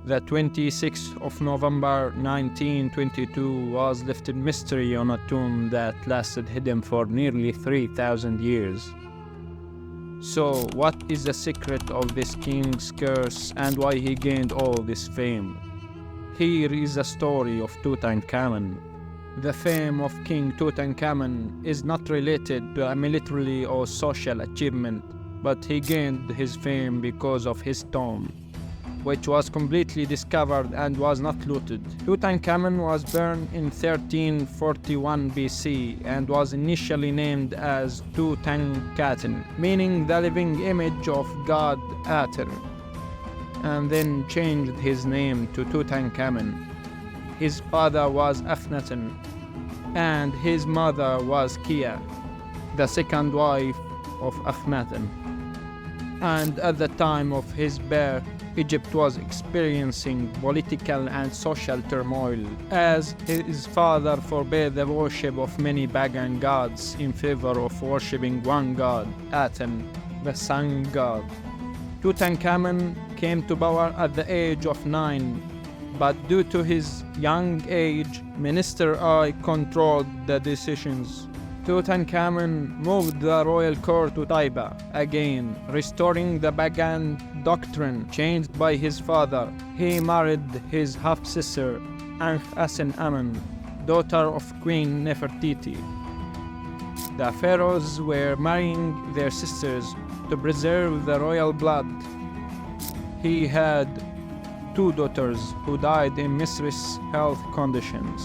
The 26th of November 1922 was left in mystery on a tomb that lasted hidden for nearly 3,000 years. So, what is the secret of this king's curse and why he gained all this fame? Here is the story of Tutankhamun. The fame of King Tutankhamun is not related to a military or social achievement, but he gained his fame because of his tomb, which was completely discovered and was not looted. Tutankhamun was born in 1341 BC and was initially named as Tutankhaten, meaning the living image of god Aten, and then changed his name to Tutankhamun. His father was Akhenaten, and his mother was Kia, the second wife of Akhenaten. And at the time of his birth, Egypt was experiencing political and social turmoil, as his father forbade the worship of many pagan gods in favor of worshipping one god, Aten, the sun god. Tutankhamun came to power at the age of 9, but due to his young age, Minister I controlled the decisions. Tutankhamun moved the royal court to Taiba, again restoring the pagan doctrine changed by his father. He married his half-sister, Ankh-Asen-Amun, daughter of Queen Nefertiti. The pharaohs were marrying their sisters to preserve the royal blood. He had 2 daughters who died in mysterious health conditions.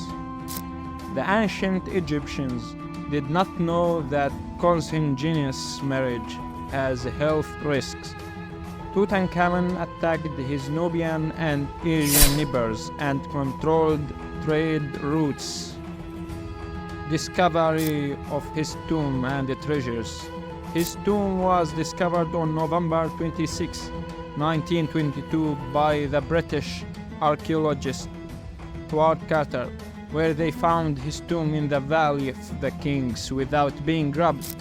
The ancient Egyptians did not know that consanguineous marriage has health risks. Tutankhamun attacked his Nubian and Aryan neighbors and controlled trade routes. Discovery of his tomb and the treasures. His tomb was discovered on November 26, 1922 by the British archaeologist Howard Carter, where they found his tomb in the Valley of the Kings without being robbed,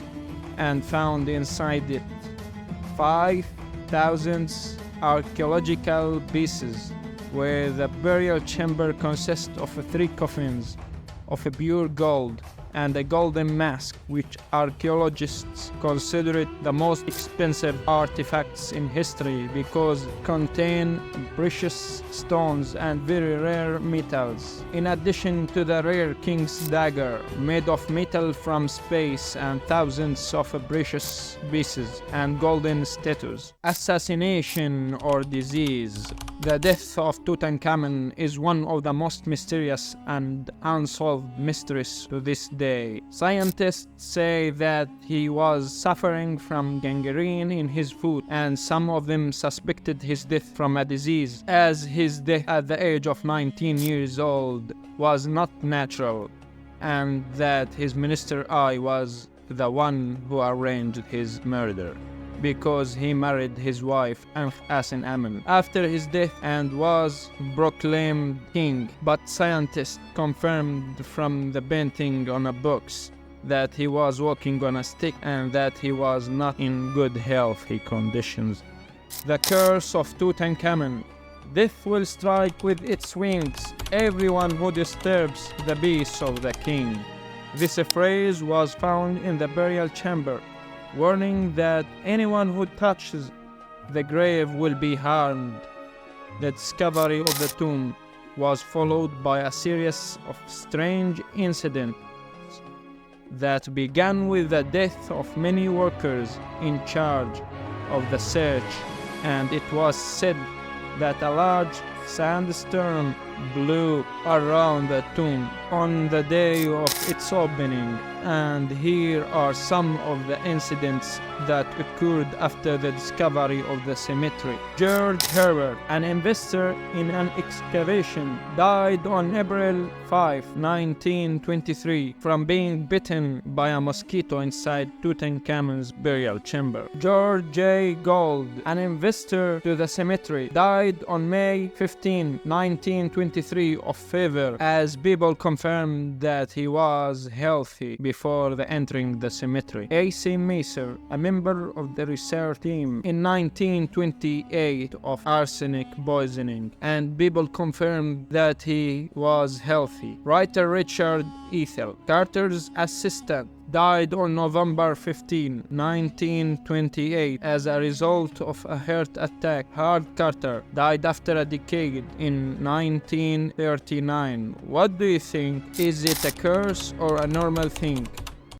and found inside it 5,000 archaeological pieces, where the burial chamber consists of 3 coffins of pure gold and a golden mask, which archaeologists consider it the most expensive artifacts in history because contain precious stones and very rare metals, in addition to the rare king's dagger made of metal from space and thousands of precious pieces and golden statues. Assassination or disease. The death of Tutankhamun is one of the most mysterious and unsolved mysteries to this day. Scientists say that he was suffering from gangrene in his foot, and some of them suspected his death from a disease, as his death at the age of 19 years old was not natural, and that his Minister I was the one who arranged his murder, because he married his wife Ankh-Asen-Amun after his death and was proclaimed king. But scientists confirmed from the painting on a box that he was walking on a stick and that he was not in good healthy conditions. The curse of Tutankhamun. Death will strike with its wings everyone who disturbs the peace of the king. This phrase was found in the burial chamber, warning that anyone who touches the grave will be harmed. The discovery of the tomb was followed by a series of strange incidents that began with the death of many workers in charge of the search, and it was said that a large sandstorm blew around the tomb on the day of its opening. And here are some of the incidents that occurred after the discovery of the cemetery. George Herbert, an investor in an excavation, died on April 5, 1923 from being bitten by a mosquito inside Tutankhamun's burial chamber. George J. Gold, an investor to the cemetery, died on May 15, 15, 1923 of fever, as people confirmed that he was healthy before entering the cemetery. A.C. Messer, a member of the research team in 1928 of arsenic poisoning, and people confirmed that he was healthy. Writer Richard Ethel, Carter's assistant, died on November 15, 1928 as a result of a heart attack. Howard Carter died after a decade in 1939. What do you think? Is it a curse or a normal thing?